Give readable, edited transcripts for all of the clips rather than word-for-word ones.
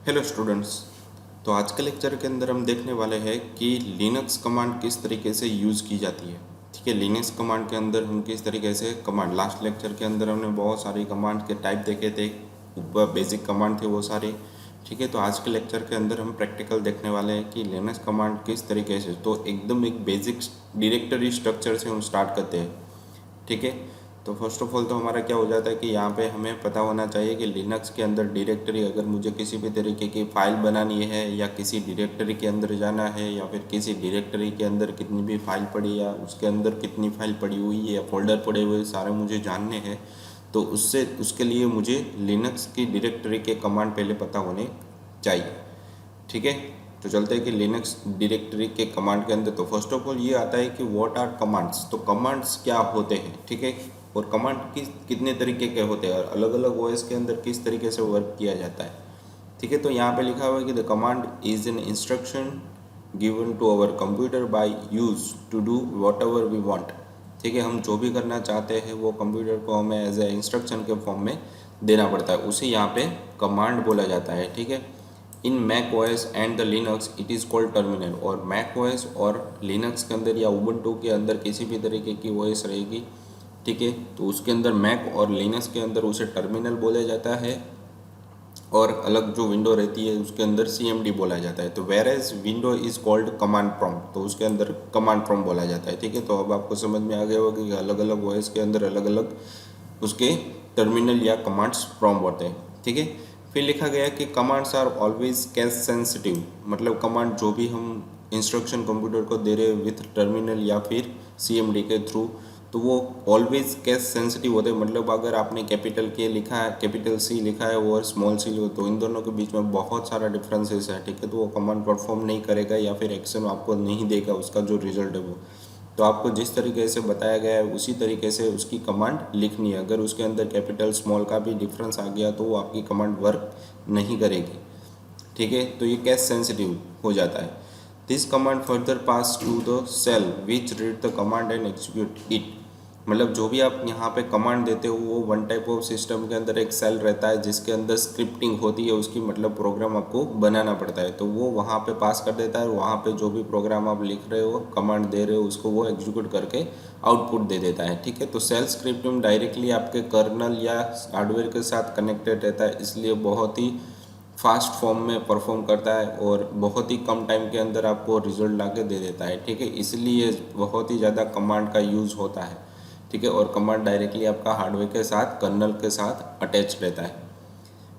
Hello students. तो आज के लेक्चर के अंदर हम देखने वाले हैं कि लिनक्स कमांड किस तरीके से यूज़ की जाती है। ठीक है, लिनक्स कमांड के अंदर हम किस तरीके से कमांड, लास्ट लेक्चर के अंदर हमने बहुत सारी कमांड के टाइप देखे थे, बेसिक कमांड थे वो सारे। ठीक है, तो आज के लेक्चर के अंदर हम प्रैक्टिकल देखने वाले हैं कि लिनक्स कमांड किस तरीके से, तो एकदम एक बेसिक डायरेक्टरी स्ट्रक्चर से हम स्टार्ट करते हैं। ठीक है, तो फर्स्ट ऑफ ऑल तो हमारा क्या हो जाता है कि यहाँ पे हमें पता होना चाहिए कि लिनक्स के अंदर डायरेक्टरी, अगर मुझे किसी भी तरीके की फ़ाइल बनानी है या किसी डायरेक्टरी के अंदर जाना है या फिर किसी डायरेक्टरी के अंदर कितनी भी फाइल पड़ी या उसके अंदर कितनी फाइल पड़ी हुई है या फोल्डर पड़े हुए सारे मुझे जानने हैं, तो उसके लिए मुझे लिनक्स की डायरेक्टरी के कमांड पहले पता होने चाहिए। ठीक है, तो चलते हैं कि लिनक्स डायरेक्टरी के कमांड के अंदर तो फर्स्ट ऑफ ऑल ये आता है कि व्हाट आर कमांड्स, तो कमांड्स क्या होते हैं। ठीक है, और कमांड कितने तरीके के होते हैं और अलग अलग ओएस के अंदर किस तरीके से वर्क किया जाता है। ठीक है, तो यहाँ पे लिखा हुआ है कि the command is an instruction given to our computer by use to do whatever we want. ठीक है, हम जो भी करना चाहते हैं वो कंप्यूटर को हमें एज ए इंस्ट्रक्शन के फॉर्म में देना पड़ता है, उसे यहाँ पे कमांड बोला जाता है। ठीक है, in Mac OS and the Linux it is called terminal, और मैक ओएस और लिनक्स के अंदर या उबंटू के अंदर किसी भी तरीके की ओएस रहेगी, ठीक है, तो उसके अंदर मैक और लिनक्स के अंदर उसे टर्मिनल बोला जाता है, और अलग जो विंडो रहती है उसके अंदर सीएमडी बोला जाता है। तो whereas window is called command prompt, तो उसके अंदर कमांड प्रॉम्प्ट बोला जाता है। ठीक है, तो अब आपको समझ में आ गया होगा कि अलग अलग ओएस के अंदर अलग अलग उसके टर्मिनल या कमांड्स प्रॉम्प्ट होते हैं। ठीक है, फिर लिखा गया कि commands are always case sensitive, मतलब कमांड जो भी हम इंस्ट्रक्शन कंप्यूटर को दे रहे हैं विथ टर्मिनल या फिर सीएमडी के थ्रू, तो वो ऑलवेज कैश सेंसिटिव होते हैं। मतलब अगर आपने कैपिटल के लिखा है, कैपिटल सी लिखा है और स्मॉल सी लिखा, तो इन दोनों के बीच में बहुत सारा डिफरेंसेस है। ठीक है, तो वो कमांड परफॉर्म नहीं करेगा या फिर एक्शन आपको नहीं देगा, उसका जो रिजल्ट है वो, तो आपको जिस तरीके से बताया गया है उसी तरीके से उसकी कमांड लिखनी है। अगर उसके अंदर कैपिटल स्मॉल का भी डिफरेंस आ गया तो वो आपकी कमांड वर्क नहीं करेगी। ठीक है, तो ये कैश सेंसिटिव हो जाता है। This command further pass to the shell which read the command and execute it, मतलब जो भी आप यहाँ पे कमांड देते हो वो वन टाइप ऑफ सिस्टम के अंदर एक सेल रहता है जिसके अंदर स्क्रिप्टिंग होती है उसकी, मतलब प्रोग्राम आपको बनाना पड़ता है, तो वो वहाँ पे पास कर देता है और वहाँ पे जो भी प्रोग्राम आप लिख रहे हो, कमांड दे रहे हो, उसको वो एग्जीक्यूट करके आउटपुट दे देता है। ठीक है, तो सेल स्क्रिप्टिंग डायरेक्टली आपके कर्नल या हार्डवेयर के साथ कनेक्टेड रहता है, इसलिए बहुत ही फास्ट फॉर्म में परफॉर्म करता है और बहुत ही कम टाइम के अंदर आपको रिजल्ट ला के दे देता है। ठीक है, इसलिए बहुत ही ज़्यादा कमांड का यूज़ होता है। ठीक है, और कमांड डायरेक्टली आपका हार्डवेयर के साथ, कर्नल के साथ अटैच रहता है।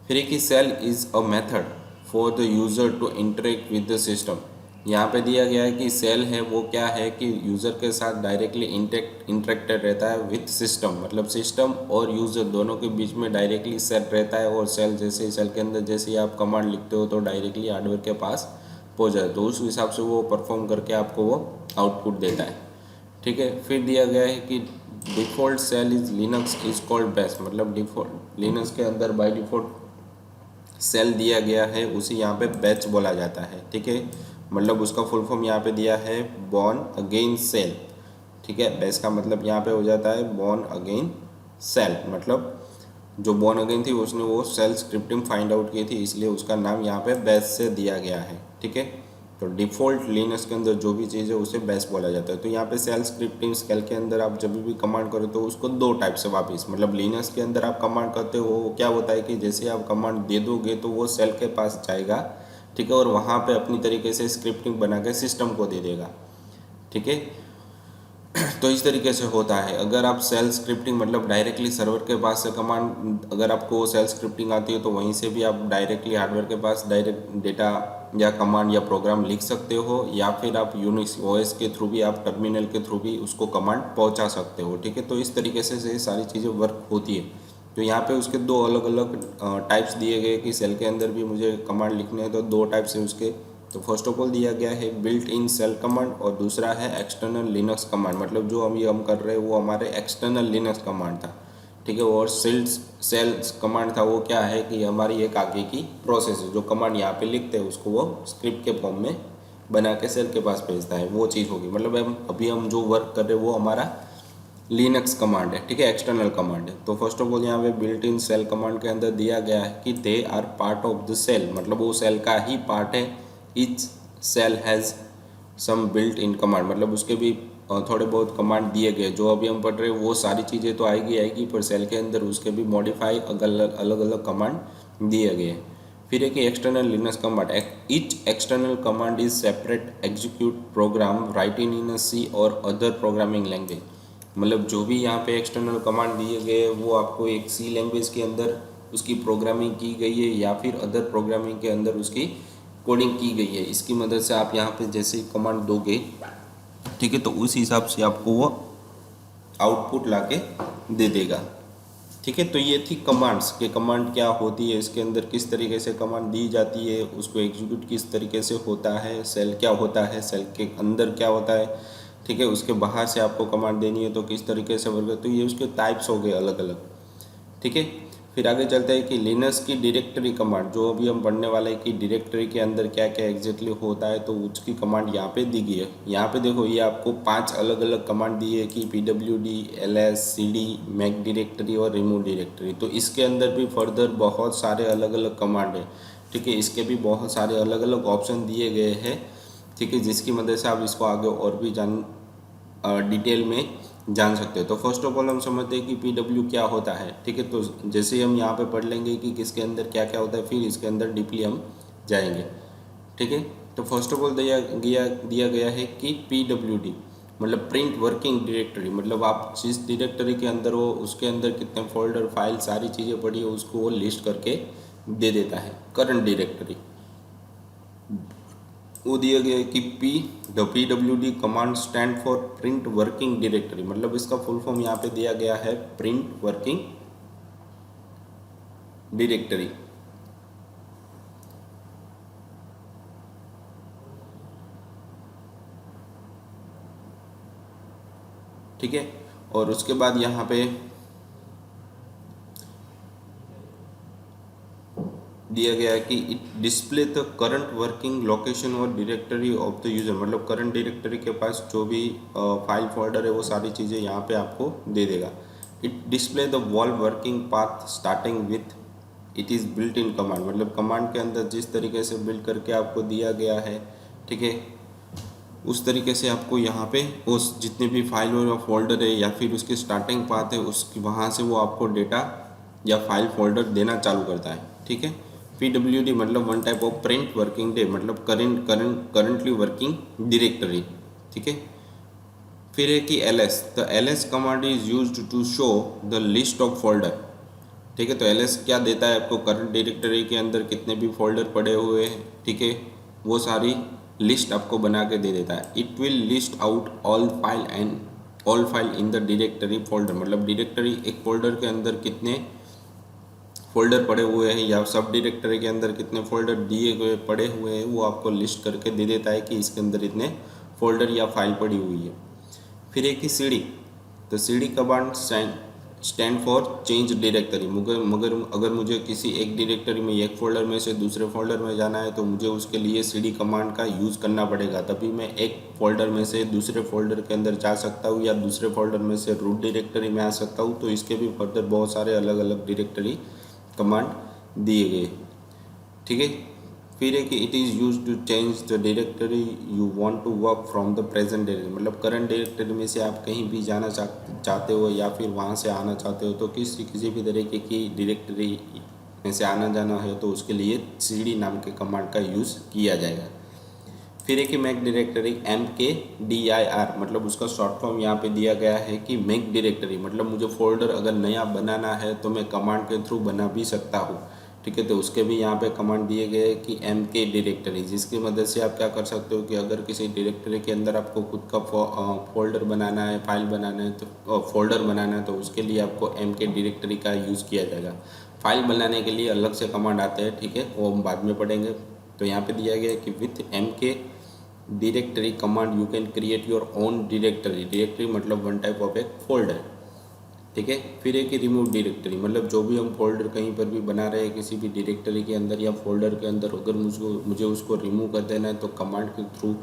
फिर एक ही shell is a method for the user to interact with the system, यहाँ पे दिया गया है कि सेल है वो क्या है कि यूज़र के साथ डायरेक्टली इंटरेक्टेड रहता है विथ सिस्टम, मतलब सिस्टम और यूज़र दोनों के बीच में डायरेक्टली सेट रहता है, और सेल जैसे सेल के अंदर जैसे ही आप कमांड लिखते हो तो डायरेक्टली हार्डवेयर के पास पहुँच जाए, तो उस हिसाब से वो परफॉर्म करके आपको वो आउटपुट देता है। ठीक है, फिर दिया गया है कि default shell is Linux is called bash, मतलब डिफ़ॉल्ट लिनक्स के अंदर बाय डिफ़ॉल्ट सेल दिया गया है उसे यहाँ पे बैच बोला जाता है। ठीक है, मतलब उसका फुल फॉर्म यहाँ पे दिया है बॉर्न अगेन सेल। ठीक है, बैच का मतलब यहाँ पे हो जाता है बॉर्न अगेन सेल, मतलब जो बॉर्न अगेन थी उसने वो सेल स्क्रिप्टिंग फाइंड आउट की थी, इसलिए उसका नाम यहाँ पे बैच से दिया गया है। ठीक है, तो डिफ़ॉल्ट लिनक्स के अंदर जो भी चीज़ है उसे बैश बोला जाता है। तो यहाँ पे सेल स्क्रिप्टिंग स्केल के अंदर आप जब भी कमांड करो तो उसको दो टाइप से वापस, मतलब लिनक्स के अंदर आप कमांड करते हो वो क्या होता है कि जैसे आप कमांड दे दोगे तो वो सेल के पास जाएगा। ठीक है, और वहाँ पे अपनी तरीके से स्क्रिप्टिंग बना के सिस्टम को दे देगा। ठीक है, तो इस तरीके से होता है। अगर आप सेल स्क्रिप्टिंग मतलब डायरेक्टली सर्वर के पास से कमांड, अगर आपको सेल स्क्रिप्टिंग आती है तो वहीं से भी आप डायरेक्टली हार्डवेयर के पास डायरेक्ट डेटा या कमांड या प्रोग्राम लिख सकते हो, या फिर आप यूनिक्स ओएस के थ्रू भी, आप टर्मिनल के थ्रू भी उसको कमांड पहुंचा सकते हो। ठीक है, तो इस तरीके से ये सारी चीज़ें वर्क होती है। तो यहाँ पे उसके दो अलग अलग टाइप्स दिए गए कि सेल के अंदर भी मुझे कमांड लिखने हैं तो दो टाइप्स है उसके। तो फर्स्ट ऑफ ऑल दिया गया है बिल्ट इन सेल कमांड और दूसरा है एक्सटर्नल लिनक्स कमांड, मतलब जो अभी हम कर रहे हैं वो हमारे एक्सटर्नल लिनक्स कमांड था। ठीक है, और सेल्स कमांड था वो क्या है कि हमारी एक आगे की प्रोसेस है, जो कमांड यहाँ पे लिखते हैं उसको वो स्क्रिप्ट के फॉर्म में बना के सेल के पास भेजता है, वो चीज़ होगी। मतलब हम अभी जो वर्क कर रहे हैं वो हमारा लिनक्स कमांड है, ठीक है, एक्सटर्नल कमांड है। तो फर्स्ट ऑफ ऑल यहाँ पे बिल्ट इन सेल कमांड के अंदर दिया गया है कि they are part of the shell, मतलब वो सेल का ही पार्ट है। Each shell has some built in command, मतलब उसके भी थोड़े बहुत कमांड दिए गए। जो अभी हम पढ़ रहे हैं वो सारी चीज़ें तो आएगी, पर सेल के अंदर उसके भी मॉडिफाई अलग अलग कमांड दिए गए हैं। फिर है कि external Linux command, each external command is separate execute program right in a C और अदर प्रोग्रामिंग लैंग्वेज, मतलब जो भी यहाँ पे एक्सटर्नल कमांड दिए गए वो आपको एक सी लैंग्वेज के अंदर उसकी प्रोग्रामिंग की गई है या फिर अदर प्रोग्रामिंग के अंदर उसकी कोडिंग की गई है। इसकी मदद से आप यहाँ पे जैसे कमांड दोगे, ठीक है, तो उस हिसाब से आपको वो आउटपुट लाके दे देगा, ठीक है। तो ये थी कमांड्स के कमांड क्या होती है, इसके अंदर किस तरीके से कमांड दी जाती है, उसको एग्जीक्यूट किस तरीके से होता है, सेल क्या होता है, सेल के अंदर क्या होता है, ठीक है, उसके बाहर से आपको कमांड देनी है तो किस तरीके से वर्क। तो ये उसके टाइप्स हो गए अलग अलग, ठीक है। फिर आगे चलते हैं कि लिनक्स की डायरेक्टरी कमांड, जो अभी हम पढ़ने वाले हैं कि डायरेक्टरी के अंदर क्या क्या एग्जैक्टली होता है, तो उसकी कमांड यहाँ पे दी गई है। यहाँ पे देखो ये आपको 5 अलग अलग कमांड दी है कि pwd, ls, cd, make directory और रिमूव डायरेक्टरी। तो इसके अंदर भी फर्दर बहुत सारे अलग अलग कमांड है, ठीक है, इसके भी बहुत सारे अलग अलग ऑप्शन दिए गए हैं, ठीक है, जिसकी मदद से आप इसको आगे और भी डिटेल में जान सकते हो। तो फर्स्ट ऑफ ऑल हम समझते हैं कि PW क्या होता है, ठीक है। तो जैसे हम यहाँ पे पढ़ लेंगे कि किसके अंदर क्या क्या होता है, फिर इसके अंदर डीपली हम जाएंगे, ठीक है। तो फर्स्ट ऑफ ऑल दिया गया है कि PWD मतलब प्रिंट वर्किंग डायरेक्टरी, मतलब आप जिस डायरेक्टरी के अंदर हो उसके अंदर कितने फोल्डर, फाइल, सारी चीज़ें पड़ी है उसको वो लिस्ट करके दे देता है। करंट डायरेक्टरी वो दिया गया है कि PWD command stand for print working directory, मतलब इसका फुल फॉर्म यहाँ पे दिया गया है प्रिंट वर्किंग डायरेक्टरी, ठीक है। और उसके बाद यहाँ पे दिया गया है कि it display the current working location और डायरेक्टरी ऑफ द यूज़र, मतलब करंट डायरेक्टरी के पास जो भी फाइल फोल्डर है वो सारी चीज़ें यहाँ पे आपको दे देगा। It display the wall working path starting with it is built in command, मतलब कमांड के अंदर जिस तरीके से बिल्ड करके आपको दिया गया है, ठीक है, उस तरीके से आपको यहाँ पे उस जितने भी फाइल और फोल्डर है या फिर उसकी स्टार्टिंग पाथ है उसकी वहाँ से वो आपको डेटा या फाइल फोल्डर देना चालू करता है, ठीक है। PWD मतलब one type of print working day, मतलब करंटली वर्किंग डायरेक्टरी, ठीक है। फिर है कि LS, the LS command is used to show the list of folder, ठीक है। तो LS क्या देता है आपको, करंट डायरेक्टरी के अंदर कितने भी फोल्डर पड़े हुए हैं, ठीक है, वो सारी लिस्ट आपको बना के दे देता है। It will list out all file in the directory folder, मतलब डायरेक्टरी एक फोल्डर के अंदर कितने फोल्डर पड़े हुए हैं या सब डायरेक्टरी के अंदर कितने फोल्डर दिए गए पड़े हुए हैं वो आपको लिस्ट करके दे देता है कि इसके अंदर इतने फोल्डर या फाइल पड़ी हुई है। फिर एक ही CD, तो CD command stand for change directory, मगर अगर मुझे किसी एक डायरेक्टरी में एक फोल्डर में से दूसरे फोल्डर में जाना है तो मुझे उसके लिए CD कमांड का यूज़ करना पड़ेगा, तभी मैं एक फोल्डर में से दूसरे फोल्डर के अंदर जा सकता हूँ या दूसरे फोल्डर में से रूट डायरेक्टरी में आ सकता हूँ। तो इसके भी फर्दर बहुत सारे अलग अलग डायरेक्टरी कमांड दिए गए, ठीक है। फिर है कि it is use to change the directory you want to work from the present directory, मतलब करंट डायरेक्टरी में से आप कहीं भी जाना चाहते हो या फिर वहाँ से आना चाहते हो, तो किसी भी तरीके की डायरेक्टरी में से आना जाना है तो उसके लिए CD नाम के कमांड का यूज़ किया जाएगा। फिर है कि मेक डायरेक्टरी MKDIR, मतलब उसका शॉर्ट फॉर्म यहाँ पे दिया गया है कि मेक डायरेक्टरी, मतलब मुझे फोल्डर अगर नया बनाना है तो मैं कमांड के थ्रू बना भी सकता हूँ, ठीक है। तो उसके भी यहाँ पे कमांड दिए गए हैं कि MK डायरेक्टरी, जिसकी मदद से आप क्या कर सकते हो कि अगर किसी डायरेक्टरी के अंदर आपको खुद का फोल्डर बनाना है, फाइल बनाना है, तो फोल्डर बनाना है तो उसके लिए आपको MK डायरेक्टरी का यूज़ किया जाएगा। फाइल बनाने के लिए अलग से कमांड आते हैं, ठीक है, वो हम बाद में पढ़ेंगे। तो यहाँ पे दिया गया है कि with MK directory command you can create your own directory, directory मतलब वन टाइप ऑफ एक फोल्डर, ठीक है। फिर है कि रिमूव डायरेक्टरी, मतलब जो भी हम फोल्डर कहीं पर भी बना रहे हैं किसी भी डायरेक्टरी के अंदर या फोल्डर के अंदर, अगर मुझे उसको रिमूव कर देना है तो कमांड के थ्रू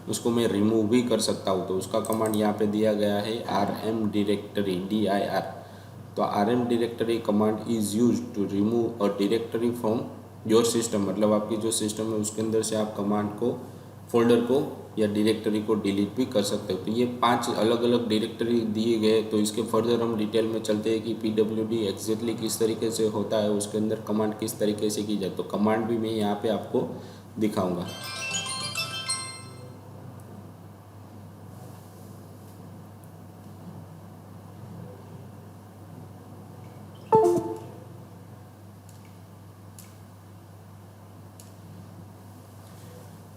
उसको मैं रिमूव भी कर सकता हूँ। तो उसका कमांड यहाँ पे दिया गया है rm डायरेक्टरी dir। तो rm directory command is use to remove a directory from your system, मतलब आपकी जो सिस्टम है उसके अंदर से आप कमांड को, फोल्डर को या डायरेक्टरी को डिलीट भी कर सकते हो। तो ये 5 अलग अलग डायरेक्टरी दिए गए। तो इसके फर्दर हम डिटेल में चलते हैं कि PWD एग्जैक्टली किस तरीके से होता है, उसके अंदर कमांड किस तरीके से की जाए। तो कमांड भी मैं यहाँ पे आपको दिखाऊंगा।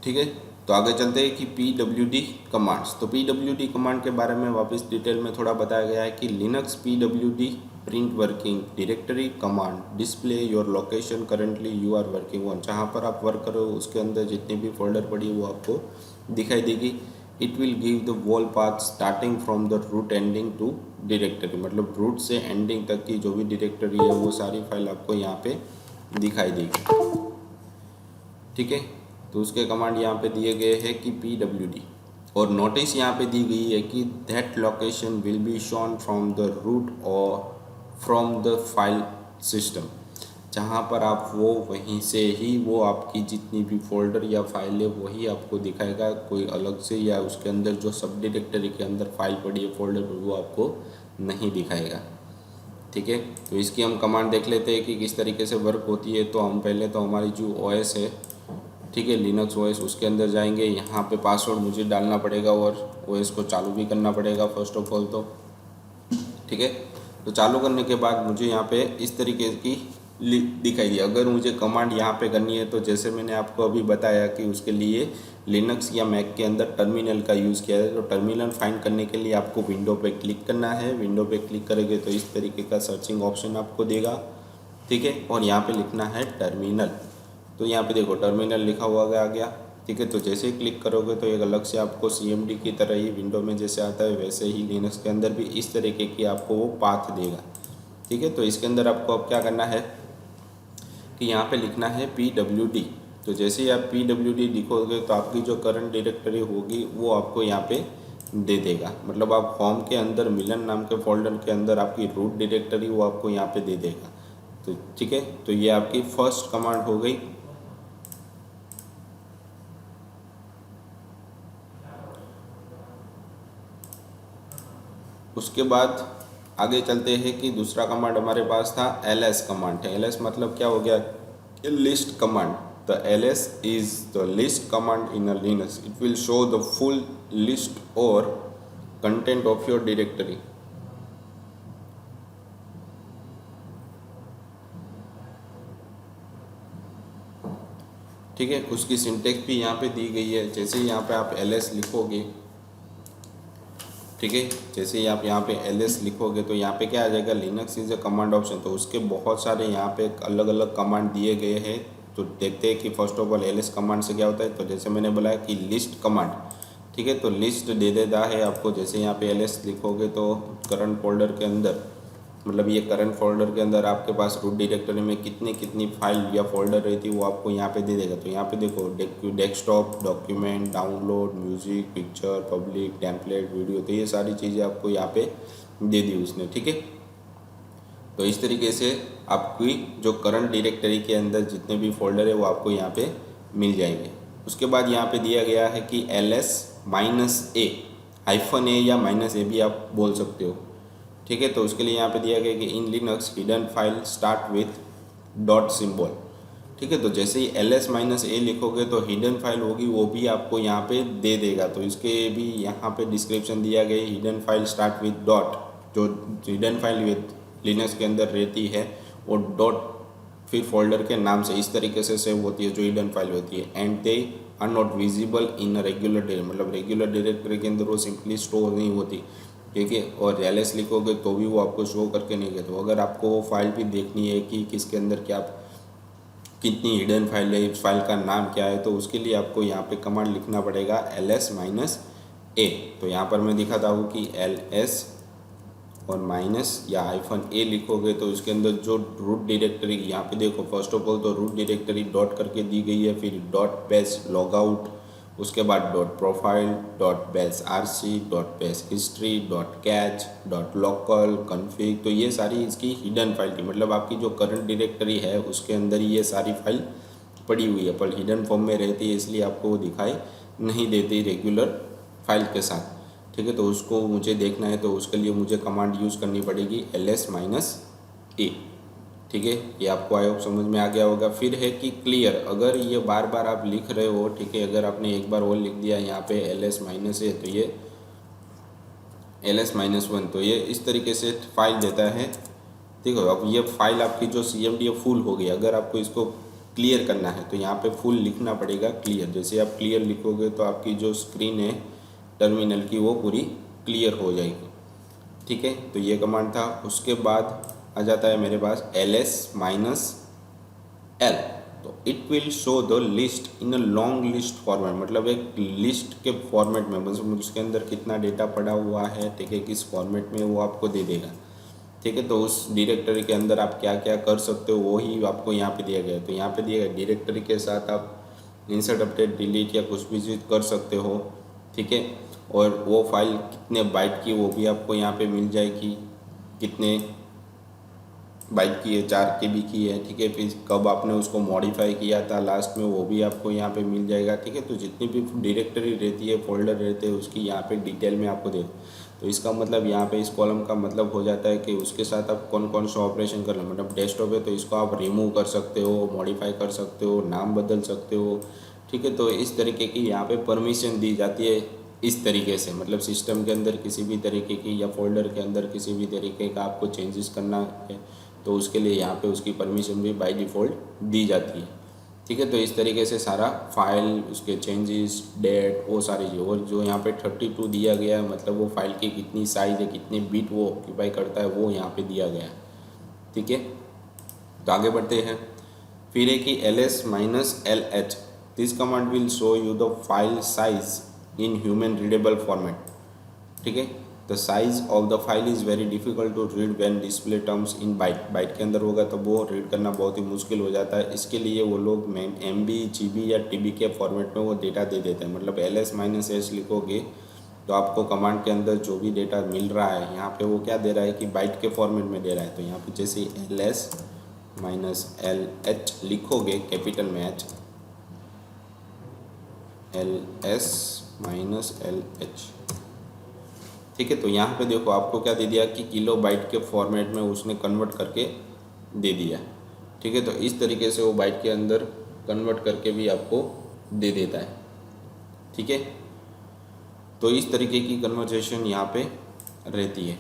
ठीक है, तो आगे चलते हैं कि PWD कमांड्स। तो PWD कमांड के बारे में वापस डिटेल में थोड़ा बताया गया है कि Linux PWD print working directory command display your location currently you are working on. जहाँ पर आप वर्क करो उसके अंदर जितनी भी फोल्डर पड़ी है वो आपको दिखाई देगी। It will give the whole path starting from the root ending to directory, मतलब रूट से एंडिंग तक की जो भी डायरेक्टरी है वो सारी फाइल आपको यहाँ पे दिखाई देगी। ठीक है, तो उसके कमांड यहाँ पे दिए गए हैं कि PWD, और नोटिस यहाँ पे दी गई है कि that location will be shown from the root और फ्रॉम द फाइल सिस्टम। जहाँ पर आप वो वहीं से ही वो आपकी जितनी भी फोल्डर या फाइल है वही आपको दिखाएगा, कोई अलग से या उसके अंदर जो सब डायरेक्टरी के अंदर फाइल पड़ी है फोल्डर पर वो आपको नहीं दिखाएगा। ठीक है, तो इसकी हम कमांड देख लेते हैं कि किस तरीके से वर्क होती है। तो हम पहले तो हमारी जो OS है, ठीक है, लिनक्स OS, उसके अंदर जाएंगे। यहाँ पे पासवर्ड मुझे डालना पड़ेगा और OS को चालू भी करना पड़ेगा फर्स्ट ऑफ ऑल। तो ठीक है, तो चालू करने के बाद मुझे यहाँ पे इस तरीके की दिखाई दी। अगर मुझे कमांड यहाँ पे करनी है तो जैसे मैंने आपको अभी बताया कि उसके लिए लिनक्स या मैक के अंदर टर्मिनल का यूज़ किया है। तो टर्मिनल फाइंड करने के लिए आपको विंडो पे क्लिक करना है। विंडो पे क्लिक करेंगे तो इस तरीके का सर्चिंग ऑप्शन आपको देगा। ठीक है, और यहाँ पे लिखना है टर्मिनल। तो यहाँ पे देखो टर्मिनल लिखा हुआ आ गया। ठीक है, तो जैसे ही क्लिक करोगे तो एक अलग से आपको CMD की तरह ही विंडो में जैसे आता है वैसे ही लिनक्स के अंदर भी इस तरीके की आपको वो पाथ देगा। ठीक है, तो इसके अंदर आपको अब क्या करना है कि यहाँ पे लिखना है PWD। तो जैसे ही आप PWD लिखोगे तो आपकी जो करंट डायरेक्टरी होगी वो आपको यहाँ पे दे देगा। मतलब आप होम के अंदर मिलन नाम के फोल्डर के अंदर आपकी रूट डायरेक्टरी वो आपको यहाँ पे दे देगा। तो ठीक है, तो ये आपकी फर्स्ट कमांड हो गई। उसके बाद आगे चलते हैं कि दूसरा कमांड हमारे पास था ls कमांड है। ls मतलब क्या हो गया, list command. The ls is the list command in a Linux. It will show the full list और कंटेंट ऑफ योर डायरेक्टरी। ठीक है, उसकी सिंटेक्स भी यहाँ पे दी गई है। जैसे ही यहाँ पे आप ls लिखोगे, ठीक है, जैसे ही आप यहाँ पे ls लिखोगे तो यहाँ पे क्या आ जाएगा, Linux is a command option. तो उसके बहुत सारे यहाँ पे अलग अलग कमांड दिए गए हैं। तो देखते हैं कि first of all ls command से क्या होता है। तो जैसे मैंने बोला कि लिस्ट कमांड, ठीक है, तो लिस्ट दे देता है आपको। जैसे यहाँ पे ls लिखोगे तो करंट फोल्डर के अंदर, मतलब ये करंट फोल्डर के अंदर आपके पास रूट डायरेक्टरी में कितनी फाइल या फोल्डर रहती है वो आपको यहाँ पे दे देगा। तो यहाँ पे देखो desktop, document, download, music, picture, public, template, video, तो ये सारी चीज़ें आपको यहाँ पे दे दी उसने। ठीक है, तो इस तरीके से आपकी जो करंट डायरेक्टरी के अंदर जितने भी फोल्डर है वो आपको यहाँ पे मिल जाएंगे। उसके बाद यहाँ पे दिया गया है कि ls-a, -a या -a भी आप बोल सकते हो। ठीक है, तो उसके लिए यहाँ पे दिया गया कि in Linux hidden file start with dot symbol. ठीक है, तो जैसे ही ls-a लिखोगे तो हिडन फाइल होगी वो भी आपको यहाँ पे दे देगा। तो इसके भी यहाँ पे डिस्क्रिप्शन दिया गया, hidden file start with dot. जो हिडन फाइल विथ लिनक्स के अंदर रहती है वो डॉट फिर फोल्डर के नाम से इस तरीके से सेव होती है जो हिडन फाइल होती है। And they are not visible in a regular directory, मतलब रेगुलर डायरेक्टरी के अंदर वो सिंपली स्टोर नहीं होती। ठीक है, और ls लिखोगे तो भी वो आपको शो करके नहीं गए। तो अगर आपको वो फाइल भी देखनी है कि किसके अंदर क्या कितनी हिडन फाइल है, इस फाइल का नाम क्या है, तो उसके लिए आपको यहाँ पे कमांड लिखना पड़ेगा ls-a। तो यहाँ पर मैं दिखाता हूँ कि ls और माइनस या -a लिखोगे तो उसके अंदर जो रूट डायरेक्टरी यहाँ पे देखो, फर्स्ट ऑफ ऑल तो रूट डायरेक्टरी डॉट करके दी गई है, फिर डॉट बैश लॉगआउट, उसके बाद dot profile, dot bash RC, dot bash history, dot catch, dot local config. तो ये सारी इसकी हिडन फाइल थी, मतलब आपकी जो करंट डायरेक्टरी है उसके अंदर ही ये सारी फाइल पड़ी हुई है, पर हिडन फॉर्म में रहती है, इसलिए आपको वो दिखाई नहीं देती रेगुलर फाइल के साथ। ठीक है, तो उसको मुझे देखना है तो उसके लिए मुझे कमांड यूज़ करनी पड़ेगी ls-a। ठीक है, ये आपको आई होप समझ में आ गया होगा। फिर है कि क्लियर, अगर ये बार बार आप लिख रहे हो, ठीक है, अगर आपने एक बार और लिख दिया यहाँ पे ls-a तो ये ls-1 तो ये इस तरीके से फाइल देता है। ठीक है, अब ये फाइल आपकी जो cmd है फुल हो गई। अगर आपको इसको क्लियर करना है तो यहाँ पे फुल लिखना पड़ेगा क्लियर। जैसे आप क्लियर लिखोगे तो आपकी जो स्क्रीन है टर्मिनल की वो पूरी क्लियर हो जाएगी। ठीक है, तो ये कमांड था। उसके बाद आ जाता है मेरे पास ls-l, तो it will show the list in a long list format, मतलब एक लिस्ट के फॉर्मेट में, मतलब उसके अंदर कितना डेटा पड़ा हुआ है, ठीक है, किस फॉर्मेट में, वो आपको दे देगा। ठीक है, तो उस डायरेक्टरी के अंदर आप क्या क्या कर सकते हो वो ही आपको यहाँ पे दिया गया है। तो यहाँ पे दिया गया डायरेक्टरी के साथ आप इंसर्ट अपडेट डिलीट या कुछ भी चीज़ कर सकते हो। ठीक है, और वो फाइल कितने बाइट की वो भी आपको यहाँ पे मिल जाएगी, कितने बाइट की है, 4 KB की है। ठीक है, फिर कब आपने उसको मॉडिफाई किया था लास्ट में वो भी आपको यहाँ पे मिल जाएगा। ठीक है, तो जितनी भी डायरेक्टरी रहती है, फोल्डर रहते हैं, उसकी यहाँ पे डिटेल में आपको दे। तो इसका मतलब यहाँ पे इस कॉलम का मतलब हो जाता है कि उसके साथ आप कौन कौन सा ऑपरेशन कर लो। मतलब डेस्कटॉप है तो इसको आप रिमूव कर सकते हो, मॉडिफाई कर सकते हो, नाम बदल सकते हो। ठीक है, तो इस तरीके की यहाँ पे परमिशन दी जाती है इस तरीके से, मतलब सिस्टम के अंदर किसी भी तरीके की या फोल्डर के अंदर किसी भी तरीके का आपको चेंजेस करना है तो उसके लिए यहाँ पे उसकी परमिशन भी बाय डिफ़ॉल्ट दी जाती है। ठीक है, तो इस तरीके से सारा फाइल, उसके चेंजेस, डेट, वो सारी चीज़। और जो यहाँ पे 32 दिया गया है, मतलब वो फाइल की कितनी साइज़ है, कितने बिट वो ऑक्यूपाई करता है, वो यहाँ पे दिया गया है। ठीक है, तो आगे बढ़ते हैं। फिर है कि ls-lh, this command will show you the file size in human readable format. ठीक है, the size of the file is very difficult to read when display terms in byte. Byte के अंदर होगा तो वो रीड करना बहुत ही मुश्किल हो जाता है। इसके लिए वो लोग MB, GB या TB के फॉर्मेट में वो डेटा दे देते हैं। मतलब ls-h लिखोगे तो आपको कमांड के अंदर जो भी डेटा मिल रहा है यहाँ पे वो क्या दे रहा है कि बाइट के फॉर्मेट में दे रहा है। तो यहाँ पे जैसे ls-lh लिखोगे, कैपिटल में h, ls-lh। ठीक है, तो यहाँ पे देखो आपको क्या दे दिया कि किलो बाइट के फॉर्मेट में उसने कन्वर्ट करके दे दिया। ठीक है, तो इस तरीके से वो बाइट के अंदर कन्वर्ट करके भी आपको दे देता है। ठीक है, तो इस तरीके की कन्वर्सेशन यहाँ पे रहती है।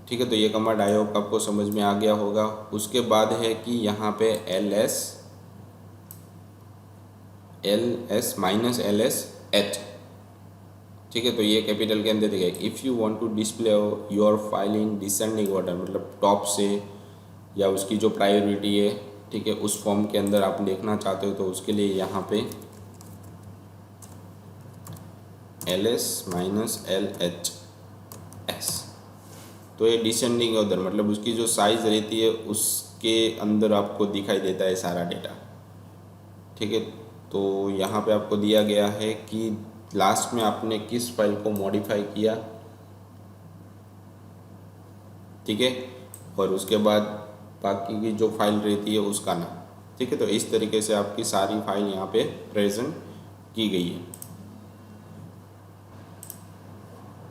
ठीक है, तो ये कमांड आई होप आपको समझ में आ गया होगा। उसके बाद है कि यहाँ पे ls-lsh। ठीक है, तो ये कैपिटल के अंदर दिया। If you want to display your file in descending order, मतलब टॉप से या उसकी जो प्रायोरिटी है, ठीक है, उस फॉर्म के अंदर आप देखना चाहते हो तो उसके लिए यहाँ पे ls-lhs, तो ये डिसेंडिंग ऑर्डर, मतलब उसकी जो साइज़ रहती है उसके अंदर आपको दिखाई देता है सारा डेटा। ठीक है, तो यहाँ पे आपको दिया गया है कि लास्ट में आपने किस फाइल को मॉडिफाई किया। ठीक है, और उसके बाद बाकी की जो फाइल रहती है उसका नाम। ठीक है, तो इस तरीके से आपकी सारी फाइल यहाँ पे प्रेजेंट की गई है।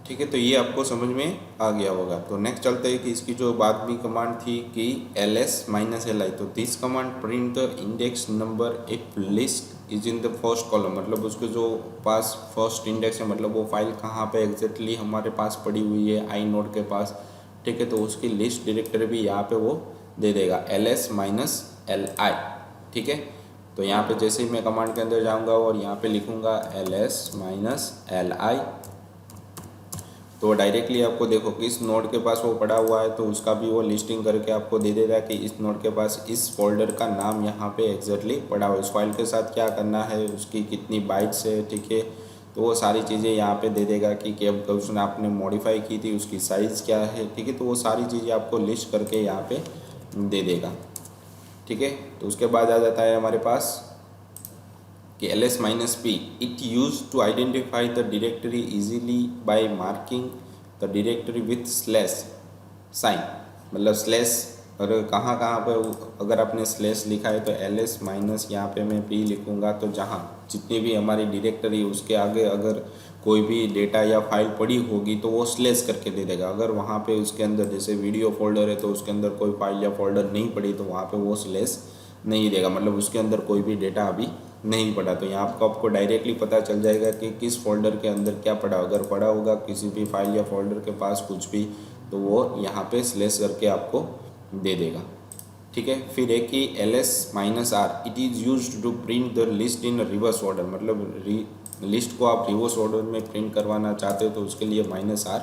ठीक है, तो ये आपको समझ में आ गया होगा। तो नेक्स्ट चलते हैं कि इसकी जो बाद में कमांड थी कि ls-li, तो this command print the index number if list is in the first column, मतलब उसके जो पास फर्स्ट इंडेक्स है, मतलब वो फाइल कहाँ पे एग्जैक्टली हमारे पास पड़ी हुई है आई नोड के पास। ठीक है, तो उसकी लिस्ट डायरेक्टरी भी यहाँ पे वो दे देगा ls-li। ठीक है, तो यहाँ पे जैसे ही मैं कमांड के अंदर जाऊँगा और यहाँ पे लिखूँगा ls-li, तो डायरेक्टली आपको देखो कि इस नोड के पास वो पड़ा हुआ है तो उसका भी वो लिस्टिंग करके आपको दे देगा कि इस नोड के पास इस फोल्डर का नाम यहाँ पे एग्जैक्टली पड़ा हुआ है। इस फाइल के साथ क्या करना है, उसकी कितनी बाइट्स है। ठीक है, तो वो सारी चीज़ें यहाँ पे दे देगा कि अब उसने आपने मॉडिफाई की थी उसकी साइज़ क्या है, ठीक है। तो वो सारी चीज़ें आपको लिस्ट करके यहाँ पे दे देगा, ठीक है। तो उसके बाद आ जाता है हमारे पास कि ls-p it use to identify the directory easily by marking the directory with slash sign, मतलब स्लैश और कहाँ कहाँ पे अगर आपने स्लैश लिखा है तो ls माइनस यहाँ पे मैं p लिखूँगा, तो जहाँ जितनी भी हमारी डायरेक्टरी उसके आगे अगर कोई भी डेटा या फाइल पड़ी होगी तो वो स्लैश करके दे देगा। अगर वहाँ पे उसके अंदर जैसे वीडियो फोल्डर है तो उसके अंदर कोई फाइल या फोल्डर नहीं पड़ी तो वहाँ पे वो स्लैश नहीं देगा, मतलब उसके अंदर कोई भी डेटा अभी नहीं पड़ा। तो यहाँ आपको डायरेक्टली पता चल जाएगा कि किस फोल्डर के अंदर क्या पड़ा। अगर पड़ा होगा किसी भी फाइल या फोल्डर के पास कुछ भी तो वो यहाँ पे स्लैश करके आपको दे देगा, ठीक है। फिर है कि ls-r it is used to print the list in reverse order, मतलब लिस्ट को आप रिवर्स ऑर्डर में प्रिंट करवाना चाहते हो तो उसके लिए -r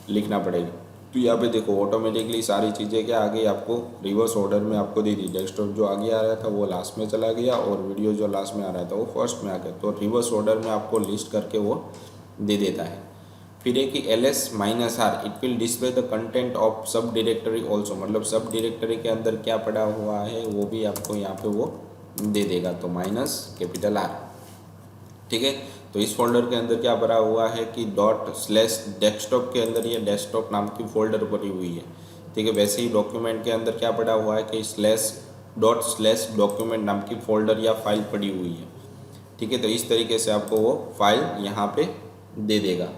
लिखना पड़ेगा। तो यहाँ पे देखो ऑटोमेटिकली सारी चीज़ें क्या आ गई आपको रिवर्स ऑर्डर में आपको दे दी। डेस्कटॉप जो आगे आ रहा था वो लास्ट में चला गया और वीडियो जो लास्ट में आ रहा था वो फर्स्ट में आ गया। तो रिवर्स ऑर्डर में आपको लिस्ट करके वो दे देता है। फिर है कि ls-r it will display the content of सब डायरेक्टरी ऑल्सो, मतलब सब डायरेक्टरी के अंदर क्या पड़ा हुआ है वो भी आपको यहाँ पे वो दे देगा। तो -R, ठीक है। तो इस फोल्डर के अंदर क्या भरा हुआ है कि ./डेस्कटॉप के अंदर ये डेस्कटॉप नाम की फोल्डर पड़ी हुई है, ठीक है। वैसे ही डॉक्यूमेंट के अंदर क्या पड़ा हुआ है कि ./डॉक्यूमेंट नाम की फोल्डर या फाइल पड़ी हुई है, ठीक है। तो इस तरीके से आपको वो फाइल यहाँ पे दे देगा,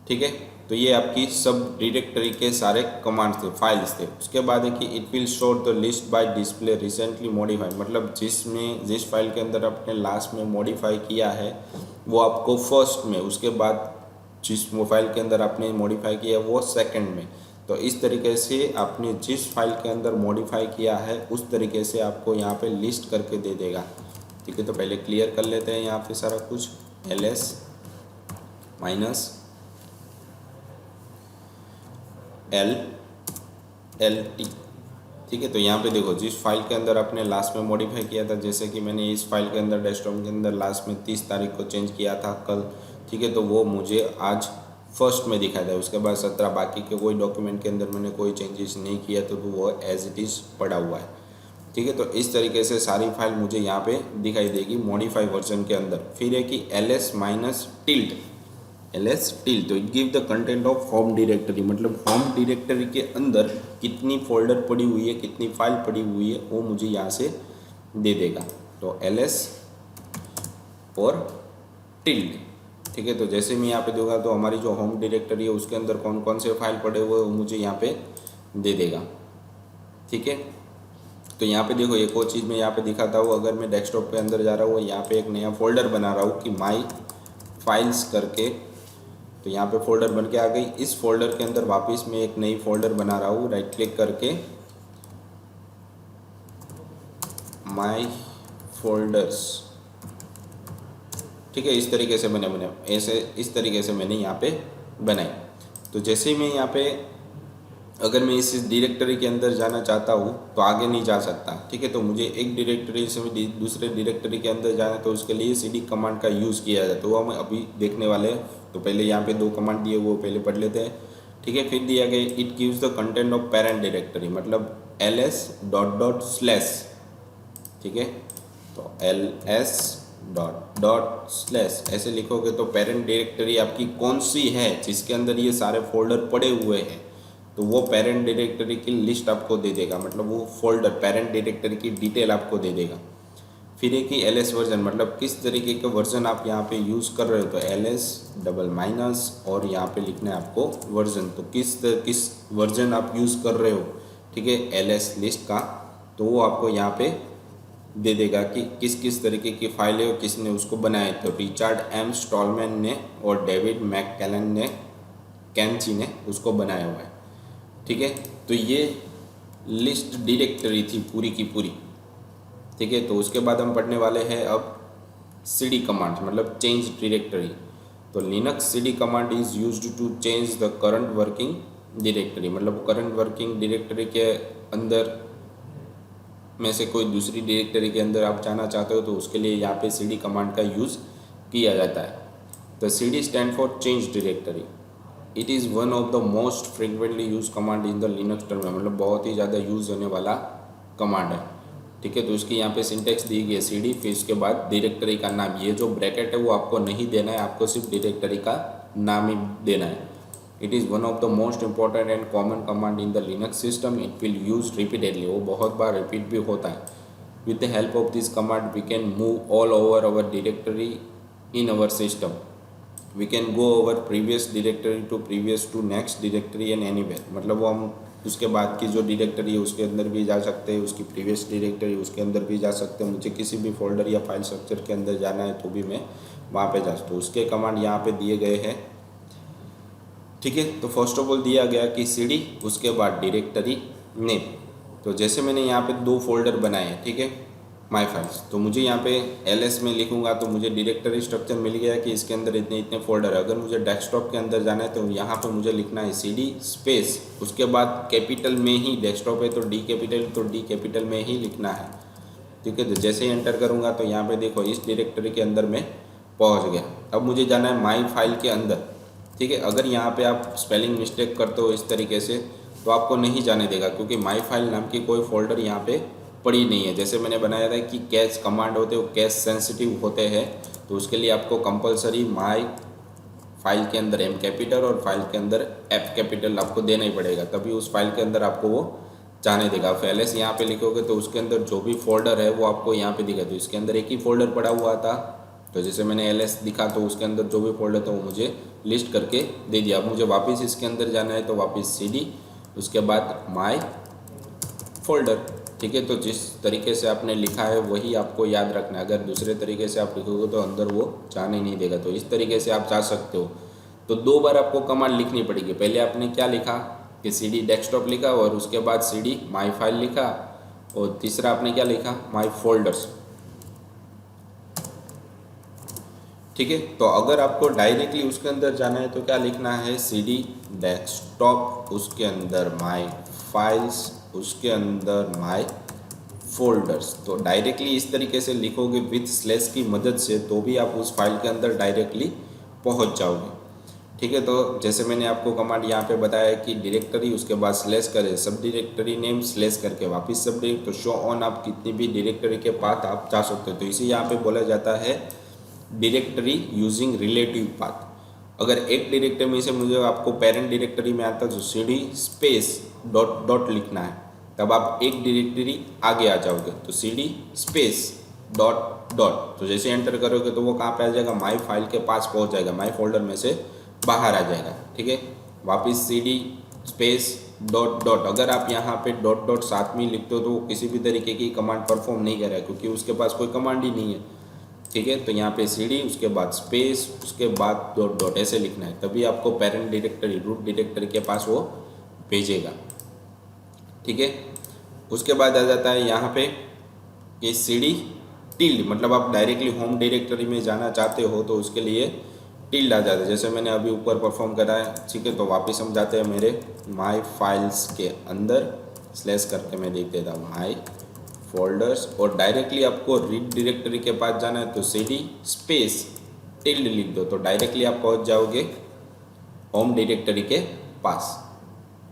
ठीक है। तो ये आपकी सब डायरेक्टरी के सारे कमांड्स थे, फाइल्स थे। उसके बाद है कि it will show the list by display recently modified, मतलब जिस फाइल के अंदर आपने लास्ट में मॉडिफाई किया है वो आपको फर्स्ट में, उसके बाद जिस फाइल के अंदर आपने मॉडिफाई किया वो सेकंड में। तो इस तरीके से आपने जिस फाइल के अंदर मॉडिफाई किया है उस तरीके से आपको यहाँ पे लिस्ट करके दे देगा, ठीक है। तो पहले क्लियर कर लेते हैं यहाँ पे सारा कुछ। ls-LT, ठीक है। तो यहाँ पे देखो जिस फाइल के अंदर आपने लास्ट में मॉडिफाई किया था, जैसे कि मैंने इस फाइल के अंदर डेस्कटॉप के अंदर लास्ट में 30 तारीख को चेंज किया था कल, ठीक है। तो वो मुझे आज फर्स्ट में दिखाया था। उसके बाद 17 बाकी के कोई डॉक्यूमेंट के अंदर मैंने कोई चेंजेस नहीं किया तो वो एज इट इज़ पड़ा हुआ है, ठीक है। तो इस तरीके से सारी फाइल मुझे यहाँ पे दिखाई देगी मॉडिफाई वर्जन के अंदर। फिर है कि ls-tilt, तो it give the content of home directory, मतलब होम डायरेक्टरी के अंदर कितनी फोल्डर पड़ी हुई है, कितनी फाइल पड़ी हुई है वो मुझे यहाँ से दे देगा। तो ls और टिल्ड, ठीक है। तो जैसे मैं यहाँ पे दूंगा तो हमारी जो होम डायरेक्टरी है उसके अंदर कौन कौन से फाइल पड़े हुए वो मुझे यहाँ पे दे देगा, ठीक है। तो यहाँ पे देखो एक और चीज़ मैं यहाँ पे दिखाता हूँ। अगर मैं डेस्कटॉप के अंदर जा रहा हूँ, यहाँ पे एक नया फोल्डर बना रहा हूँ कि माई फाइल्स करके, तो यहाँ पे फोल्डर बन के आ गई। इस फोल्डर के अंदर वापस मैं एक नई फोल्डर बना रहा हूँ, राइट क्लिक करके माई फोल्डर्स, ठीक है। इस तरीके से मैंने इस तरीके से मैंने यहाँ पे बनाई। तो जैसे ही मैं यहाँ पे अगर मैं इस डायरेक्टरी के अंदर जाना चाहता हूँ तो आगे नहीं जा सकता, ठीक है। तो मुझे एक डायरेक्टरी से दूसरे डायरेक्टरी के अंदर जाना है तो उसके लिए cd कमांड का यूज़ किया जाता है, तो वो हम अभी देखने वाले हैं। तो पहले यहाँ पे 2 कमांड दिए वो पहले पढ़ लेते हैं, ठीक है। फिर दिया गया it gives the content of parent directory, मतलब ls./, ठीक है। तो ls./, ऐसे लिखोगे तो पेरेंट डायरेक्टरी आपकी कौन सी है जिसके अंदर ये सारे फोल्डर पड़े हुए हैं, तो वो पेरेंट डायरेक्टरी की लिस्ट आपको दे देगा, मतलब वो फोल्डर पेरेंट डायरेक्टरी की डिटेल आपको दे देगा। फिर है कि ls वर्जन, मतलब किस तरीके का वर्जन आप यहाँ पे यूज़ कर रहे हो, तो ls और यहाँ पे लिखना है आपको वर्जन, तो किस वर्जन आप यूज़ कर रहे हो, ठीक है, ls लिस्ट का। तो वो आपको यहाँ पे दे देगा कि किस किस तरीके की फाइल है और किसने उसको बनाया। तो रिचर्ड एम स्टॉलमैन ने और डेविड कैंची ने उसको बनाया हुआ है, ठीक है। तो ये लिस्ट डायरेक्टरी थी पूरी की पूरी, ठीक है। तो उसके बाद हम पढ़ने वाले हैं अब cd कमांड, मतलब चेंज डायरेक्टरी। तो Linux cd command is used to change the current working directory, मतलब करंट वर्किंग डायरेक्टरी के अंदर में से कोई दूसरी डायरेक्टरी के अंदर आप जाना चाहते हो तो उसके लिए यहाँ पे cd कमांड का यूज़ किया जाता है। तो cd stand for change directory. It is one of the most frequently use command in the Linux terminal, मतलब बहुत ही ज़्यादा यूज होने वाला कमांड है। ठीक है, तो इसकी यहाँ पे सिंटेक्स दी गई है cd, फिर इसके बाद डायरेक्टरी का नाम। ये जो ब्रैकेट है वो आपको नहीं देना है, आपको सिर्फ डायरेक्टरी का नाम ही देना है। It is one of the most important and common command in the Linux system. It will use repeatedly, वो बहुत बार रिपीट भी होता है। With the help of this command we can move all over our directory in our system. We can go over previous directory to previous to next directory and anywhere, मतलब वो हम उसके बाद की जो डायरेक्टरी है उसके अंदर भी जा सकते हैं, उसकी प्रीवियस डायरेक्टरी उसके अंदर भी जा सकते हैं। मुझे किसी भी फोल्डर या फाइल स्ट्रक्चर के अंदर जाना है तो भी मैं वहाँ पे जा सकता हूँ। उसके कमांड यहाँ पे दिए गए हैं। ठीक है, तो फर्स्ट ऑफ ऑल दिया गया कि cd, उसके बाद डायरेक्टरी नेम। तो जैसे मैंने यहाँ पे 2 फोल्डर बनाए हैं, ठीक है, माई फाइल्स, तो मुझे यहाँ पे ls में लिखूंगा तो मुझे डायरेक्टरी स्ट्रक्चर मिल गया कि इसके अंदर इतने इतने फोल्डर है। अगर मुझे डेस्कटॉप के अंदर जाना है तो यहाँ पे मुझे लिखना है cd स्पेस, उसके बाद कैपिटल में ही, डेस्कटॉप है तो डी कैपिटल, तो डी कैपिटल में ही लिखना है। ठीक है, तो जैसे ही एंटर करूँगा तो यहाँ पे देखो इस डायरेक्टरी के अंदर मैं पहुँच गया। अब मुझे जाना है माई फाइल के अंदर। ठीक है, अगर यहाँ पे आप स्पेलिंग मिस्टेक करते हो इस तरीके से तो आपको नहीं जाने देगा, क्योंकि माई फाइल नाम की कोई फोल्डर यहाँ पे पड़ी नहीं है। जैसे मैंने बनाया था कि कैश कमांड होते हैं वो कैश सेंसिटिव होते हैं, तो उसके लिए आपको कंपलसरी माई फाइल के अंदर एम कैपिटल और फाइल के अंदर एफ कैपिटल आपको देना ही पड़ेगा, तभी उस फाइल के अंदर आपको वो जाने देगा। एल यहाँ पे लिखोगे तो उसके अंदर जो भी फोल्डर है वो आपको यहाँ पे दिखा। तो इसके अंदर एक ही फोल्डर पड़ा हुआ था, तो जैसे मैंने ls दिखा तो उसके अंदर जो भी फोल्डर था वो मुझे लिस्ट करके दे दिया। अब मुझे वापस इसके अंदर जाना है तो वापस cd, उसके बाद माई फोल्डर। ठीक है, तो जिस तरीके से आपने लिखा है वही आपको याद रखना है। अगर दूसरे तरीके से आप लिखोगे तो अंदर वो जाने नहीं देगा, तो इस तरीके से आप जा सकते हो। तो 2 बार आपको कमांड लिखनी पड़ेगी। पहले आपने क्या लिखा कि cd डेस्कटॉप लिखा, और उसके बाद cd माई फाइल लिखा, और तीसरा आपने क्या लिखा, माई फोल्डर्स। ठीक है, तो अगर आपको डायरेक्टली उसके अंदर जाना है तो क्या लिखना है, cd डेस्कटॉप, उसके अंदर माई फाइल्स, उसके अंदर माई फोल्डर्स। तो डायरेक्टली इस तरीके से लिखोगे विथ स्लैश की मदद से तो भी आप उस फाइल के अंदर डायरेक्टली पहुंच जाओगे। ठीक है, तो जैसे मैंने आपको कमांड यहाँ पे बताया कि डायरेक्टरी, उसके बाद स्लैश करें, सब डायरेक्टरी नेम स्लैश करके वापस सब डायरेक्ट, तो शो ऑन आप कितनी भी डायरेक्टरी के पाथ आप जा सकते हो। तो इसे यहाँ पे बोला जाता है डायरेक्टरी यूजिंग रिलेटिव पाथ। अगर एक डायरेक्टरी में से मुझे आपको पेरेंट डायरेक्टरी में आता तो cd स्पेस डॉट डॉट लिखना है, तब आप एक डायरेक्टरी आगे आ जाओगे। तो cd स्पेस डॉट डॉट, तो जैसे एंटर करोगे तो वो कहाँ पे आ जाएगा, माई फाइल के पास पहुँच जाएगा, माई फोल्डर में से बाहर आ जाएगा। ठीक है, वापिस cd स्पेस डॉट डॉट। अगर आप यहाँ पे डॉट डॉट साथ में लिखते हो तो वो किसी भी तरीके की कमांड परफॉर्म नहीं कर रहा है, क्योंकि उसके पास कोई कमांड ही नहीं है। ठीक है, तो यहाँ पे cd, उसके बाद स्पेस, उसके बाद डॉट डॉट ऐसे लिखना है, तभी आपको पेरेंट डायरेक्टरी, रूट डायरेक्टरी के पास वो भेजेगा। ठीक है, उसके बाद आ जाता है यहाँ पे कि cd टिल्ड, मतलब आप डायरेक्टली होम डायरेक्टरी में जाना चाहते हो तो उसके लिए टिल्ड आ जाता है, जैसे मैंने अभी ऊपर परफॉर्म करा है। ठीक है, तो वापस हम जाते हैं मेरे माई फाइल्स के अंदर, स्लैश करके मैं लिख देता हूँ माई फोल्डर्स, और डायरेक्टली आपको रीड डायरेक्टरी के पास जाना है तो cd स्पेस टिल्ड लिख दो, तो डायरेक्टली आप पहुंच जाओगे होम डायरेक्टरी के पास।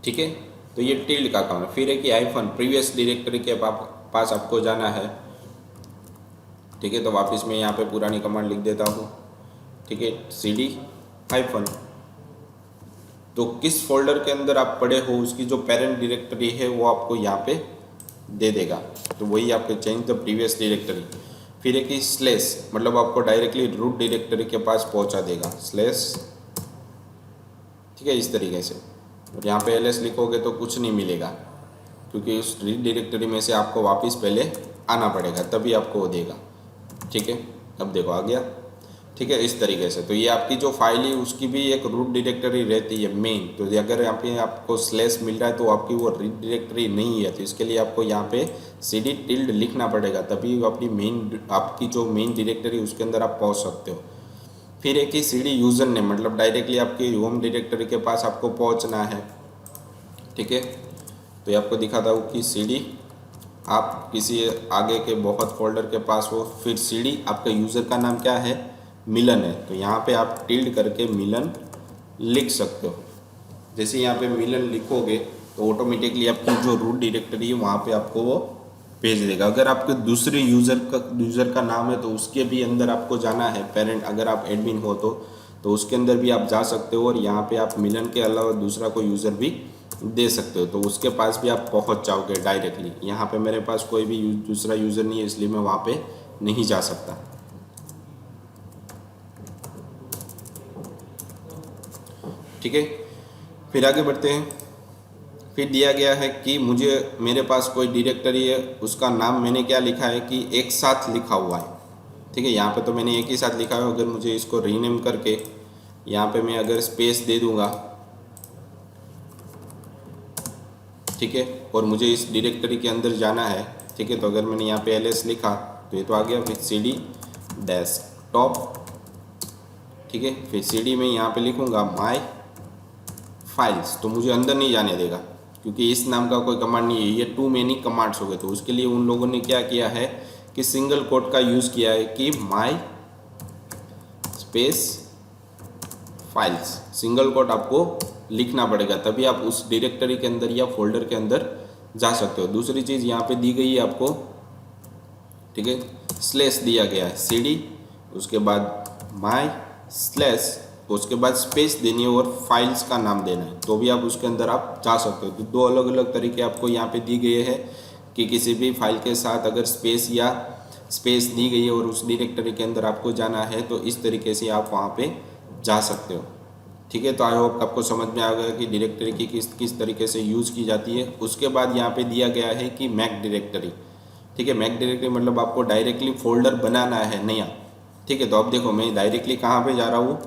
ठीक है, तो ये टिल्ड का काम है। फिर है कि हाइफन, प्रीवियस डायरेक्टरी के पास आपको जाना है। ठीक है, तो वापस मैं यहाँ पे पुरानी कमांड लिख देता हूँ। ठीक है, cd हाइफन, तो किस फोल्डर के अंदर आप पड़े हो उसकी जो पेरेंट डायरेक्टरी है वो आपको यहाँ पे दे देगा, तो वही आपको चेंज द प्रीवियस डायरेक्टरी। फिर एक ही स्लैश, मतलब आपको डायरेक्टली रूट डायरेक्टरी के पास पहुंचा देगा, स्लैश। ठीक है, इस तरीके से। और यहाँ पे ls लिखोगे तो कुछ नहीं मिलेगा, क्योंकि उस रीड डायरेक्टरी में से आपको वापस पहले आना पड़ेगा, तभी आपको वो देगा। ठीक है, अब देखो आ गया। ठीक है, इस तरीके से। तो ये आपकी जो फाइल है उसकी भी एक रूट डायरेक्टरी रहती है मेन, तो अगर यहाँ पे आपको स्लैश मिल रहा है तो आपकी वो रीड डायरेक्टरी नहीं है, तो इसके लिए आपको यहाँ पे cd टिल्ड लिखना पड़ेगा, तभी आपकी जो मेन डायरेक्टरी उसके अंदर आप पहुँच सकते हो। फिर एक ही cd यूज़र नेम, मतलब डायरेक्टली आपकी होम डायरेक्टरी के पास आपको पहुँचना है। ठीक है, तो ये आपको दिखाता हूँ कि cd आप किसी आगे के बहुत फोल्डर के पास हो, फिर cd आपका यूज़र का नाम क्या है, मिलन है, तो यहाँ पे आप टिल्ड करके मिलन लिख सकते हो। जैसे यहाँ पे मिलन लिखोगे तो ऑटोमेटिकली आपकी जो रूट डायरेक्टरी है वहाँ पे आपको वो भेज देगा। अगर आपके दूसरे यूज़र का नाम है तो उसके भी अंदर आपको जाना है, पेरेंट अगर आप एडमिन हो तो उसके अंदर भी आप जा सकते हो, और यहाँ पे आप मिलन के अलावा दूसरा कोई यूज़र भी दे सकते हो, तो उसके पास भी आप पहुँच जाओगे डायरेक्टली। यहाँ पे मेरे पास कोई भी दूसरा यूज़र नहीं है, इसलिए मैं वहाँ पे नहीं जा सकता। ठीक है, फिर आगे बढ़ते हैं। फिर दिया गया है कि मेरे पास कोई डायरेक्टरी है, उसका नाम मैंने क्या लिखा है कि एक साथ लिखा हुआ है। ठीक है, यहाँ पे तो मैंने एक ही साथ लिखा है। अगर मुझे इसको रीनेम करके यहाँ पे मैं अगर स्पेस दे दूंगा, ठीक है, और मुझे इस डायरेक्टरी के अंदर जाना है, ठीक है, तो अगर मैंने यहाँ पे ls लिखा तो ये तो आ गया। फिर cd डेस्कटॉप, ठीक है, फिर cd में यहाँ पे लिखूँगा माई फाइल्स, तो मुझे अंदर नहीं जाने देगा क्योंकि इस नाम का कोई कमांड नहीं है, ये टू मेनी कमांड्स हो गए। तो उसके लिए उन लोगों ने क्या किया है कि सिंगल कोट का यूज़ किया है कि माई स्पेस फाइल्स, सिंगल कोट आपको लिखना पड़ेगा, तभी आप उस डायरेक्टरी के अंदर या फोल्डर के अंदर जा सकते हो। दूसरी चीज़ यहाँ पे दी गई है आपको, ठीक है, स्लैश दिया गया है cd, उसके बाद माई स्लैश, उसके बाद स्पेस देनी है और फाइल्स का नाम देना है, तो भी आप उसके अंदर आप जा सकते हो। तो दो अलग अलग तरीके आपको यहाँ पे दी गए हैं कि किसी भी फाइल के साथ अगर स्पेस दी गई है और उस डायरेक्टरी के अंदर आपको जाना है तो इस तरीके से आप वहाँ पे जा सकते हो। ठीक है, तो आई होप आपको समझ में आ गया कि डायरेक्टरी की किस तरीके से यूज़ की जाती है। उसके बाद यहाँ पे दिया गया है कि मैक डायरेक्टरी, ठीक है, मैक डायरेक्टरी मतलब आपको डायरेक्टली फोल्डर बनाना है नया। ठीक है, तो अब देखो मैं डायरेक्टली कहाँ पे जा रहा हूँ,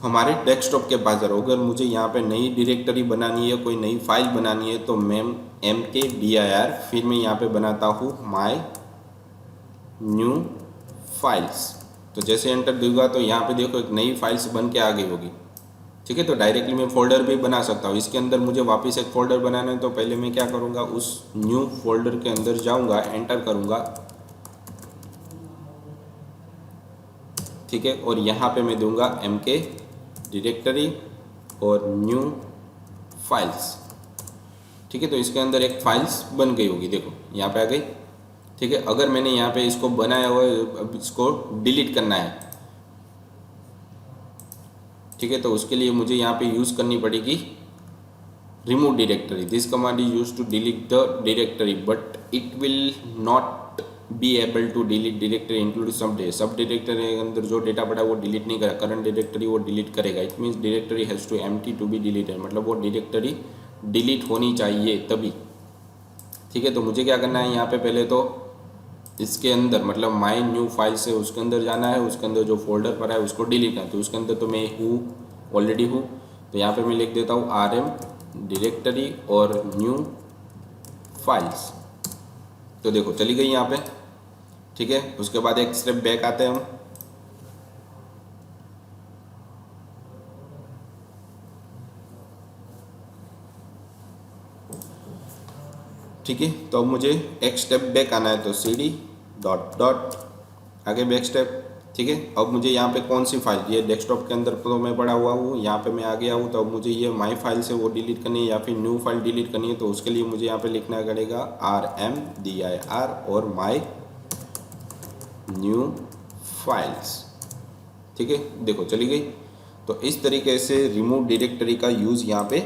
हमारे डेस्कटॉप के पास जा रहा हूँ। अगर मुझे यहाँ पे नई डायरेक्टरी बनानी है, कोई नई फाइल बनानी है, तो मैं mkdir, फिर मैं यहाँ पे बनाता हूँ माई न्यू फाइल्स। तो जैसे एंटर दूंगा तो यहाँ पे देखो एक नई फाइल्स बन के आ गई होगी। ठीक है, तो डायरेक्टली मैं फोल्डर भी बना सकता हूँ। इसके अंदर मुझे वापस एक फ़ोल्डर बनाना है, तो पहले मैं क्या करूँगा, उस न्यू फोल्डर के अंदर जाऊँगा, एंटर करूँगा, ठीक है, और यहाँ पे मैं दूंगा mk डायरेक्टरी और न्यू फाइल्स। ठीक है, तो इसके अंदर एक फाइल्स बन गई होगी, देखो यहाँ पे आ गई। ठीक है, अगर मैंने यहाँ पे इसको बनाया हुआ है, अब इसको डिलीट करना है, ठीक है, तो उसके लिए मुझे यहाँ पे यूज़ करनी पड़ेगी remove directory. This command is use to delete the directory but it will not be able to delete directory include sub directory के अंदर जो डेटा पड़ा है वो डिलीट नहीं करेगा, करंट डायरेक्टरी वो डिलीट करेगा। It means directory has to empty to be deleted, मतलब वो डायरेक्टरी डिलीट होनी चाहिए तभी। ठीक है, तो मुझे क्या करना है, यहाँ पे पहले तो इसके अंदर मतलब माई न्यू फाइल से उसके अंदर जाना है, उसके अंदर जो फोल्डर पड़ा है उसको डिलीट करना है। तो उसके अंदर तो मैं हूँ ऑलरेडी हूँ, तो यहाँ पे मैं लिख देता हूँ rm डायरेक्टरी और न्यू फाइल्स, तो देखो चली गई यहाँ पे। ठीक है, उसके बाद एक स्टेप बैक आते हैं हम। ठीक है, तो अब मुझे एक स्टेप बैक आना है, तो cd डॉट डॉट आगे बैक स्टेप। ठीक है, अब मुझे यहाँ पे कौन सी फाइल, ये डेस्कटॉप के अंदर तो मैं पड़ा हुआ हूँ, यहाँ पे मैं आ गया हूँ, तो अब मुझे ये माई फाइल से वो डिलीट करनी है या फिर न्यू फाइल डिलीट करनी है, तो उसके लिए मुझे यहाँ पे लिखना पड़ेगा rmdir और माई न्यू फाइल्स। ठीक है, देखो चली गई। तो इस तरीके से रिमूव डायरेक्टरी का यूज़ यहाँ पे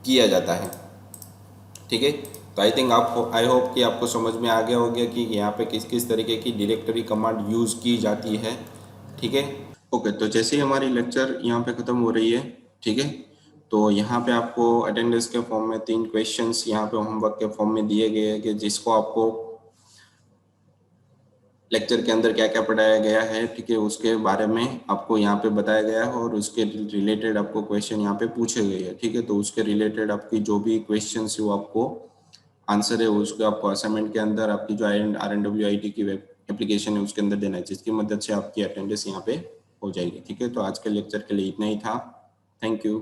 किया जाता है। ठीक है, तो आई होप कि आपको समझ में आ गया होगा कि यहाँ पे किस किस तरीके की डायरेक्टरी कमांड यूज़ की जाती है। ठीक है, ओके, तो जैसे ही हमारी लेक्चर यहाँ पे ख़त्म हो रही है, ठीक है, तो यहाँ पे आपको अटेंडेंस के फॉर्म में 3 क्वेश्चंस यहाँ पे होमवर्क के फॉर्म में दिए गए हैं कि जिसको आपको लेक्चर के अंदर क्या क्या पढ़ाया गया है, ठीक है, उसके बारे में आपको यहाँ पे बताया गया है और उसके रिलेटेड आपको क्वेश्चन यहाँ पे पूछे गए हैं। ठीक है, तो उसके रिलेटेड आपकी जो भी क्वेश्चन है वो आपको आंसर है उसको आपको असाइनमेंट के अंदर आपकी जो RNWIT की वेब एप्लीकेशन है उसके अंदर देना है, जिसकी मदद से आपकी अटेंडेंस यहाँ पे हो जाएगी। ठीक है, तो आज के लेक्चर के लिए इतना ही था। Thank you.